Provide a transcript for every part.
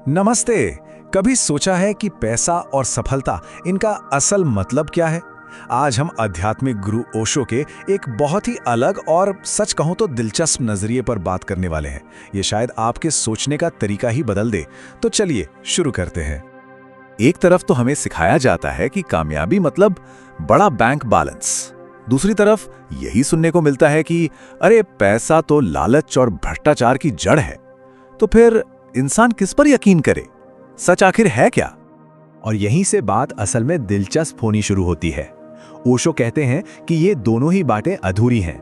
नमस्ते। कभी सोचा है कि पैसा और सफलता इनका असल मतलब क्या है? आज हम आध्यात्मिक गुरु ओशो के एक बहुत ही अलग और सच कहूं तो दिलचस्प नजरिए पर बात करने वाले हैं। ये शायद आपके सोचने का तरीका ही बदल दे। तो चलिए शुरू करते हैं। एक तरफ तो हमें सिखाया जाता है कि कामयाबी मतलब बड़ा बैंक बैलेंस। दूसरी तरफ यही सुनने को मिलता है कि अरे पैसा तो लालच और भ्रष्टाचार की जड़ है। तो फिर इंसान किस पर यकीन करे? सच आखिर है क्या? और यहीं से बात असल में दिलचस्प होनी शुरू होती है। ओशो कहते हैं कि ये दोनों ही बातें अधूरी हैं।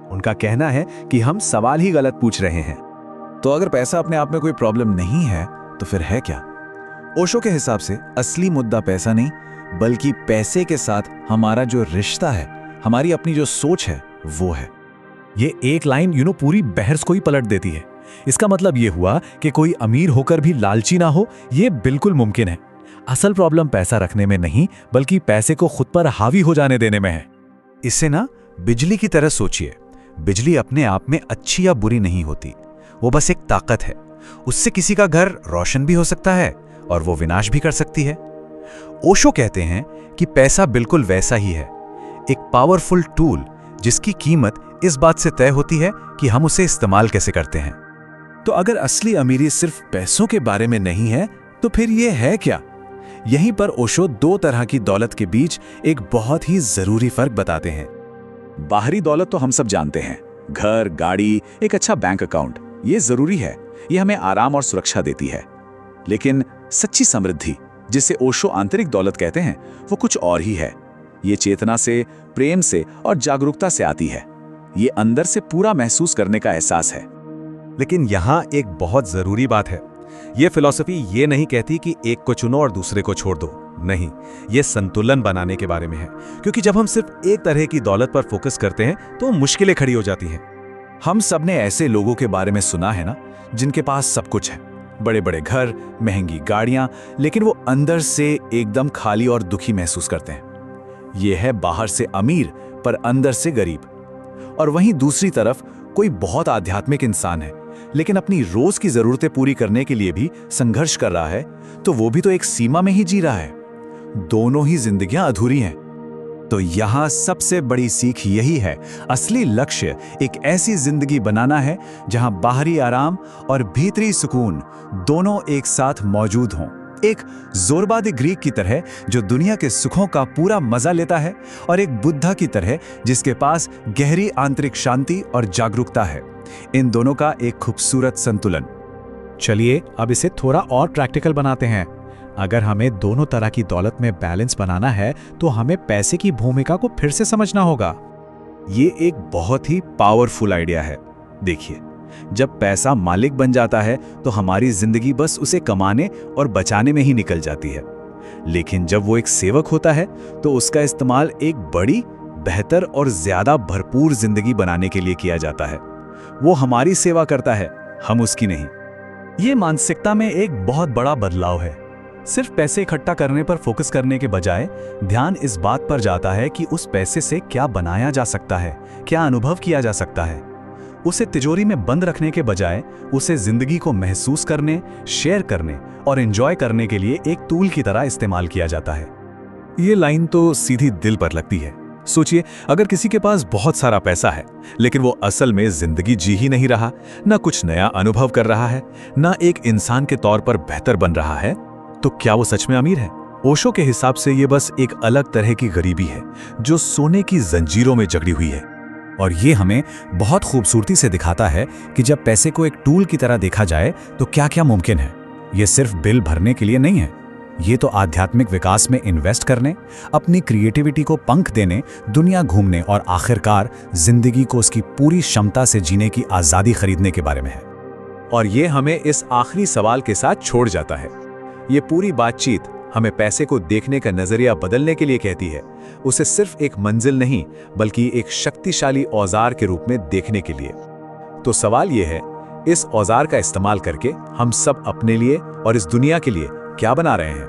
उनका कहना है कि हम सवाल ही गलत पूछ रहे हैं। तो अगर पैसा अपने आप में कोई प्रॉब्लम नहीं है तो फिर है क्या? ओशो के हिसाब से असली मुद्दा पैसा नहीं, बल्कि पैसे के साथ हमारा जो रिश्ता है, हमारी अपनी जो सोच है, वो है। ये एक लाइन पूरी बहस को ही पलट देती है। इसका मतलब ये हुआ कि कोई अमीर होकर भी लालची ना हो, ये बिल्कुल मुमकिन है। असल प्रॉब्लम पैसा रखने में नहीं, बल्कि पैसे को खुद पर हावी हो जाने देने में है। इसे बिजली की तरह सोचिए। बिजली अपने आप में अच्छी या बुरी नहीं होती, वो बस एक ताकत है। उससे किसी का घर रोशन भी हो सकता है और वो विनाश भी कर सकती है। ओशो कहते हैं कि पैसा बिल्कुल वैसा ही है, एक पावरफुल टूल जिसकी कीमत इस बात से तय होती है कि हम उसे इस्तेमाल कैसे करते हैं। तो अगर असली अमीरी सिर्फ पैसों के बारे में नहीं है तो फिर ये है क्या? यहीं पर ओशो दो तरह की दौलत के बीच एक बहुत ही जरूरी फर्क बताते हैं। बाहरी दौलत तो हम सब जानते हैं, घर, गाड़ी, एक अच्छा बैंक अकाउंट, ये जरूरी है, ये हमें आराम और सुरक्षा देती है। लेकिन सच्ची समृद्धि, जिसे ओशो आंतरिक दौलत कहते हैं, वो कुछ और ही है। ये चेतना से, प्रेम से और जागरूकता से आती है। ये अंदर से पूरा महसूस करने का एहसास है। लेकिन यहाँ एक बहुत जरूरी बात है। ये फिलॉसफी ये नहीं कहती कि एक को चुनो और दूसरे को छोड़ दो। नहीं, ये संतुलन बनाने के बारे में है। क्योंकि जब हम सिर्फ एक तरह की दौलत पर फोकस करते हैं तो मुश्किलें खड़ी हो जाती हैं। हम सब ने ऐसे लोगों के बारे में सुना है ना, जिनके पास सब कुछ है, बड़े बड़े घर, महंगी गाड़ियां, लेकिन वो अंदर से एकदम खाली और दुखी महसूस करते हैं। ये है बाहर से अमीर पर अंदर से गरीब। और वहीं दूसरी तरफ कोई बहुत आध्यात्मिक इंसान है, लेकिन अपनी रोज की जरूरतें पूरी करने के लिए भी संघर्ष कर रहा है, तो वो भी तो एक सीमा में ही जी रहा है। दोनों ही जिंदगियां अधूरी हैं। तो यहां सबसे बड़ी सीख यही है, असली लक्ष्य एक ऐसी जिंदगी बनाना है जहां बाहरी आराम और भीतरी सुकून दोनों एक साथ मौजूद हों। एक जोरबादी ग्रीक की तरह जो दुनिया के सुखों का पूरा मजा लेता है, और एक बुद्धा की तरह जिसके पास गहरी आंतरिक शांति और जागरूकता है। इन दोनों का एक खूबसूरत संतुलन। चलिए अब इसे थोड़ा और प्रैक्टिकल बनाते हैं। अगर हमें दोनों तरह की दौलत में बैलेंस बनाना है तो हमें पैसे की भूमिका को फिर से समझना होगा। ये एक बहुत ही पावरफुल आइडिया है। देखिए, जब पैसा मालिक बन जाता है तो हमारी जिंदगी बस उसे कमाने और बचाने में ही निकल जाती है। लेकिन जब वो एक सेवक होता है तो उसका इस्तेमाल एक बड़ी, बेहतर और ज्यादा भरपूर जिंदगी बनाने के लिए किया जाता है। वो हमारी सेवा करता है, हम उसकी नहीं। ये मानसिकता में एक बहुत बड़ा बदलाव है। सिर्फ पैसे इकट्ठा करने पर फोकस करने के बजाय ध्यान इस बात पर जाता है कि उस पैसे से क्या बनाया जा सकता है, क्या अनुभव किया जा सकता है। उसे तिजोरी में बंद रखने के बजाय उसे जिंदगी को महसूस करने, शेयर करने और एंजॉय करने के लिए एक टूल की तरह इस्तेमाल किया जाता है। ये लाइन तो सीधी दिल पर लगती है। सोचिए, अगर किसी के पास बहुत सारा पैसा है, लेकिन वो असल में जिंदगी जी ही नहीं रहा, ना कुछ नया अनुभव कर रहा है, ना एक इंसान के तौर पर बेहतर बन रहा है, तो क्या वो सच में अमीर है? ओशो के हिसाब से ये बस एक अलग तरह की गरीबी है जो सोने की जंजीरों में जकड़ी हुई है। और ये हमें बहुत खूबसूरती से दिखाता है कि जब पैसे को एक टूल की तरह देखा जाए तो क्या क्या मुमकिन है। ये सिर्फ बिल भरने के लिए नहीं है, ये तो आध्यात्मिक विकास में इन्वेस्ट करने, अपनी क्रिएटिविटी को पंख देने, दुनिया घूमने और आखिरकार जिंदगी को उसकी पूरी क्षमता से जीने की आज़ादी खरीदने के बारे में है। और ये हमें इस आखिरी सवाल के साथ छोड़ जाता है। ये पूरी बातचीत हमें पैसे को देखने का नजरिया बदलने के लिए कहती है, उसे सिर्फ एक मंजिल नहीं बल्कि एक शक्तिशाली औजार के रूप में देखने के लिए। तो सवाल यह है, इस औजार का इस्तेमाल करके हम सब अपने लिए और इस दुनिया के लिए क्या बना रहे हैं?